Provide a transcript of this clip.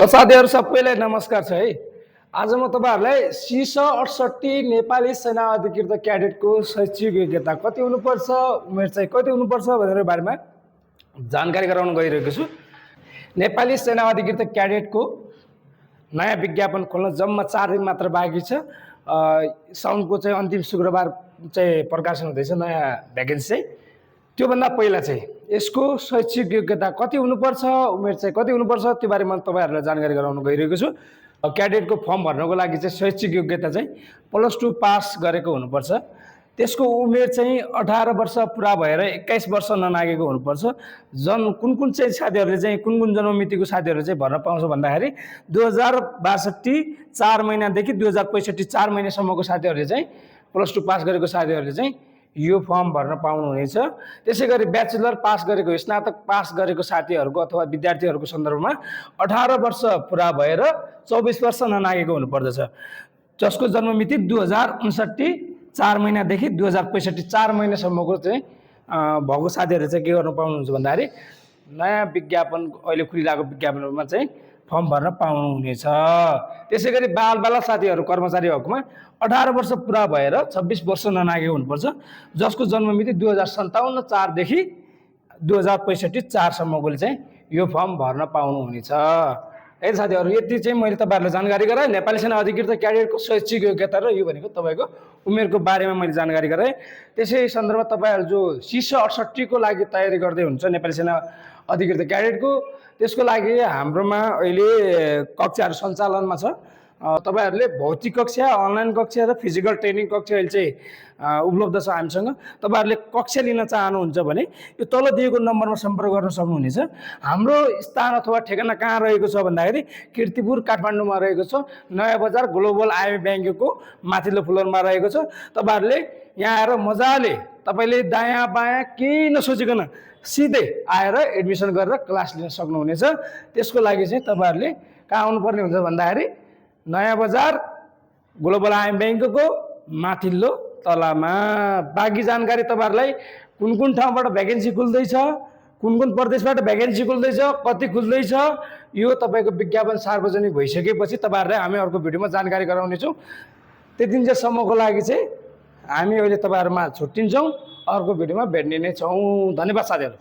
साथीहरु सबैलाई नमस्कार छ है। आज म तपाईहरुलाई शीर्ष 68 नेपाली सेना अधिकृत क्याडेटको शैक्षिक योग्यता कति हुनुपर्छ, उमेर चाहिँ कति हुनुपर्छ भनेर बारेमा जानकारी गराउन गइरहेको छु। नेपाली सेना अधिकृत क्याडेटको नयाँ विज्ञापन खोल्न जम्मा 4 दिन मात्र बाँकी छ। साउनको चाहिँ अन्तिम शुक्रबार चाहिँ प्रकाशन हुँदैछ नयाँ भ्याकेन्सी चाहिँ। त्योभन्दा पहिला चाहिँ यसको शैक्षिक योग्यता कति हुनुपर्छ, उमेर चाहिँ कति हुनुपर्छ त्यो बारेमा तपाईहरुलाई जानकारी गराउन गइरहेको छु। क्याडेटको फर्म भर्नको लागि चाहिँ शैक्षिक योग्यता चाहिँ +2 पास गरेको हुनुपर्छ। त्यसको उमेर चाहिँ 18 वर्ष पुरा भएर 21 वर्ष ननागेको हुनुपर्छ। कुन चाहिँ साथीहरुले चाहिँ कुन जन्ममितिको साथीहरुले चाहिँ भर्न पाउँछ भन्दाखेरि 2062 4 महिनादेखि 2065 4 महिनासम्मको साथीहरुले चाहिँ +2 पास गरेको साथीहरुले चाहिँ यो फर्म भर्न पाउनुहुनेछ। त्यसैगरी ब्याचलर पास गरेको, स्नातक पास गरेको साथीहरुको अथवा विद्यार्थीहरुको सन्दर्भमा 18 वर्ष पुरा भएर 24 वर्ष ननागेको हुनुपर्दछ। जसको जन्ममिति 2059 4 महिनादेखि 2065 4 महिनासम्मको चाहिँ भएको साथीहरुले चाहिँ के गर्न पाउनुहुन्छ भन्दाखेरि नयाँ विज्ञापन अहिले खुलिरहेको विज्ञापनमा चाहिँ फर्म भर्न पाउनुहुनेछ। त्यसैगरी बालबालक साथीहरु कर्मचारी हकमा 18 वर्ष पुरा भएर 26 वर्ष ननागेको हुनुपर्छ। जसको जन्ममिति 2057 4 देखि 2065 4 सम्मकोले चाहिँ यो फर्म भर्न पाउनुहुनेछ। है साथीहरु, यति चाहिँ मैले तपाईहरुलाई जानकारी गराए नेपाली सेना अधिकृत क्याडेटको शैक्षिक योग्यता र यो भनेको तपाईको उमेरको बारेमा मैले जानकारी गराए। त्यसै सन्दर्भमा तपाईहरु जो शीर्ष 68 को लागि तयारी गर्दै हुनुहुन्छ नेपाली सेना अधिकृत क्याडेटको, त्यसको लागि हाम्रोमा अहिले कक्षाहरु सञ्चालनमा छ। तपाईहरुले भौतिक कक्षा, अनलाइन कक्षा र फिजिकल ट्रेनिङ कक्षा अहिले चाहिँ उपलब्ध छ हामीसँग। तपाईहरुले कक्षा लिन चाहनुहुन्छ भने यो तल दिएको नम्बरमा सम्पर्क गर्न सक्नुहुनेछ। हाम्रो स्थान अथवा ठेगाना कहाँ रहेको छ भन्दाखेरि कीर्तिपुर काठमाडौँमा रहेको छ। नयाँ बजार ग्लोबल आइएमए ब्याङ्कको माथिल्लो फ्लोरमा रहेको छ। तपाईहरुले यहाँ आएर मजाले तपाईले दायाँ बायाँ केही नसोचिकन सिधै आएर एडमिसन गरेर क्लास लिन सक्नुहुनेछ। त्यसको लागि चाहिँ तपाईहरुले कहाँ आउनुपर्ने हुन्छ भन्दाखेरि नयाँ बजार ग्लोबल आइएमए ब्याङ्कको माथिल्लो तलामा। बाँकी जानकारी तपाईहरुलाई कुन ठाउँबाट भ्याकेन्सी खुल्दैछ, कुन प्रदेशबाट भ्याकेन्सी खुल्दैछ, कति खुल्दैछ, यो तपाईको विज्ञापन सार्वजनिक भइसकेपछि तपाईहरुलाई हामी अर्को भिडियोमा जानकारी गराउने छौं। त्यतिन्जेलसम्मको लागि चाहिँ हामी अहिले तपाईहरुमा छुट्टिन्छौं। अर्को भिडियोमा भेट्ने नै छौं। धन्यवाद साथीहरु।